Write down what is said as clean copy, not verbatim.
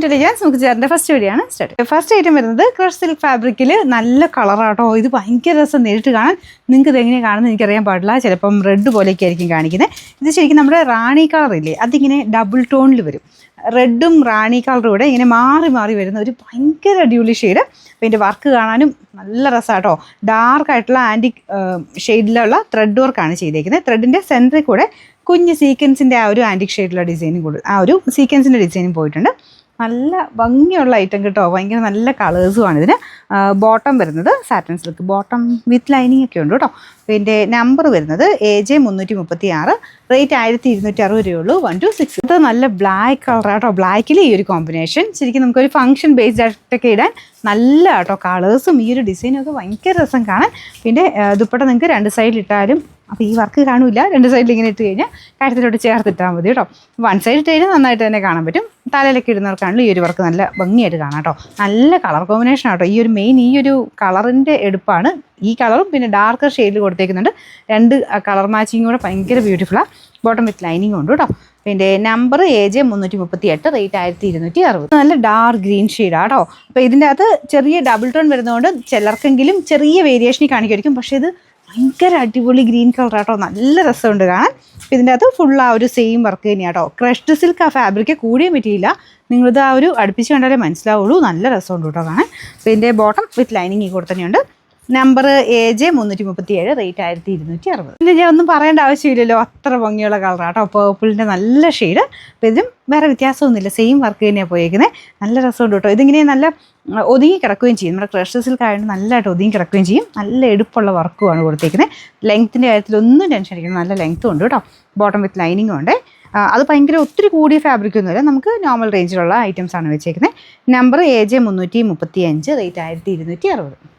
Intelligence നമുക്ക് ചേർന്ന first video ആണ് സ്റ്റാർട്ട്. ഫസ്റ്റ് ഐറ്റം വരുന്നത് ക്രഷ് സിൽക്ക് ഫാബ്രിക്കിൽ നല്ല കളറാട്ടോ. ഇത് ഭയങ്കര രസം നേരിട്ട് കാണാൻ. നിങ്ങൾക്ക് ഇത് എങ്ങനെ കാണുന്നത് എനിക്കറിയാൻ പാടില്ല. ചിലപ്പം റെഡ് പോലെയൊക്കെ ആയിരിക്കും കാണിക്കുന്നത്. ഇത് ശരിക്കും നമ്മുടെ റാണി കളറില്ലേ, അതിങ്ങനെ ഡബിൾ ടോണിൽ വരും. റെഡും റാണി കളറും കൂടെ ഇങ്ങനെ മാറി മാറി വരുന്ന ഒരു ഭയങ്കര അടിപൊളി ഷെയ്ഡ്. അപ്പോൾ ഇതിൻ്റെ വർക്ക് കാണാനും നല്ല രസമാട്ടോ. ഡാർക്കായിട്ടുള്ള ആൻറ്റിക് ഷെയ്ഡിലുള്ള ത്രെഡ് വർക്കാണ് ചെയ്തേക്കുന്നത്. ത്രെഡിൻ്റെ സെൻറ്ററിൽ കൂടെ കുഞ്ഞ് സീക്വൻസിൻ്റെ ആ ഒരു ആൻറ്റിക് ഷെയ്ഡിലുള്ള ഡിസൈനും കൂടി ആ ഒരു സീക്വൻസിൻ്റെ ഡിസൈനും പോയിട്ടുണ്ട്. നല്ല ഭംഗിയുള്ള ഐറ്റം കേട്ടോ. ഭയങ്കര നല്ല കളേഴ്സുമാണ് ഇതിന്. ബോട്ടം വരുന്നത് satin silk, bottom with lining ഒക്കെ ഉണ്ട് കേട്ടോ. പിന്നെ നമ്പർ വരുന്നത് AJ 336, റേറ്റ് 1260 രൂപയുള്ളൂ. 126. ഇത് നല്ല ബ്ലാക്ക് കളർ കേട്ടോ. ബ്ലാക്കിൽ ഈ ഒരു കോമ്പിനേഷൻ ശരിക്കും നമുക്കൊരു ഫംഗ്ഷൻ ബേസ്ഡ് ആയിട്ടൊക്കെ ഇടാൻ നല്ല കേട്ടോ. കളേഴ്സും ഈ ഒരു ഡിസൈനും ഒക്കെ ഭയങ്കര രസം കാണാൻ. പിന്നെ ദുപ്പട്ട നിങ്ങൾക്ക് രണ്ട് സൈഡിലിട്ടാലും അപ്പോൾ ഈ വർക്ക് കാണില്ല. രണ്ട് സൈഡിൽ ഇങ്ങനെ ഇട്ട് കഴിഞ്ഞാൽ കാര്യത്തിലോട്ട് ചേർത്തിട്ടാൽ മതി കേട്ടോ. വൺ സൈഡ് ഇട്ട് കഴിഞ്ഞാൽ നന്നായിട്ട് തന്നെ കാണാൻ പറ്റും. തലയിലൊക്കെ ഇടുന്നവർക്കാണെങ്കിലും ഈ ഒരു വർക്ക് നല്ല ഭംഗിയായിട്ട് കാണാം കേട്ടോ. നല്ല കളർ കോമ്പിനേഷൻ ആട്ടോ. ഈ ഒരു മെയിൻ ഈ ഒരു കളറിൻ്റെ എടുപ്പാണ്. ഈ കളറും പിന്നെ ഡാർക്കർ ഷെയ്ഡിൽ കൊടുത്തേക്കുന്നുണ്ട്. രണ്ട് കളർ മാച്ചിങ് കൂടെ ഭയങ്കര ബ്യൂട്ടിഫുള്ളാണ്. ബോട്ടം വിത്ത് ലൈനിങ് ഉണ്ട് കേട്ടോ. പിന്നെ നമ്പർ AJ 338, റേറ്റ് 1260. നല്ല ഡാർക്ക് ഗ്രീൻ ഷെയ്ഡാണ് കേട്ടോ. അപ്പോൾ ഇതിൻ്റെ അകത്ത് ചെറിയ ഡബിൾ ടോൺ വരുന്നതുകൊണ്ട് ചിലർക്കെങ്കിലും ചെറിയ വേരിയേഷനിൽ കാണിക്കുമായിരിക്കും. പക്ഷേ ഇത് ഭയങ്കര അടിപൊളി ഗ്രീൻ കളർ ആട്ടോ. നല്ല രസമുണ്ട് കാണാൻ. അപ്പോൾ ഇതിൻ്റെ അകത്ത് ഫുൾ ആ ഒരു സെയിം വർക്ക് തന്നെയാണ് കേട്ടോ. ക്രഷ്ഡ് സിൽക്ക് ആ ഫാബ്രിക്ക് കൂടിയും പറ്റിയില്ല. നിങ്ങളിത് ആ ഒരു അടുപ്പിച്ച് കണ്ടാലേ മനസ്സിലാവുള്ളൂ. നല്ല രസമുണ്ട് കേട്ടോ കാണാൻ. അപ്പോൾ ഇതിൻ്റെ ബോട്ടം വിത്ത് ലൈനിങ് കൂടെ തന്നെയുണ്ട്. Number AJ 337, rate 1260. പിന്നെ ഞാൻ ഒന്നും പറയേണ്ട ആവശ്യമില്ലല്ലോ, അത്ര ഭംഗിയുള്ള കളറാട്ടോ. പേർപ്പിളിൻ്റെ നല്ല ഷെയ്ഡ്. അപ്പോൾ ഇതിലും വേറെ വ്യത്യാസമൊന്നുമില്ല, സെയിം വർക്ക് തന്നെയാണ് പോയേക്കുന്നത്. നല്ല രസമുണ്ട് കേട്ടോ. ഇതിങ്ങനെ നല്ല ഒതുങ്ങി കിടക്കുകയും ചെയ്യും. നമ്മുടെ ക്രഷ് സിൽക്ക് ആയതുകൊണ്ട് നല്ലതായിട്ട് ഒതുങ്ങി കിടക്കുകയും ചെയ്യും. നല്ല എടുപ്പുള്ള വർക്കുമാണ് കൊടുത്തേക്കുന്നത്. ലെങ്ത്തിൻ്റെ കാര്യത്തിലൊന്നും ടെൻഷൻ അടിക്കണം. നല്ല ലെങ്ത്തും ഉണ്ട് കേട്ടോ. ബോട്ടം വിത്ത് ലൈനിങ്ങും ഉണ്ട്. അത് ഭയങ്കര ഒത്തിരി കൂടിയ ഫാബ്രിക്കൊന്നുമില്ല. നമുക്ക് നോർമൽ റേഞ്ചിലുള്ള ഐറ്റംസാണ് വെച്ചേക്കുന്നത്. Number AJ 335, rate 1260.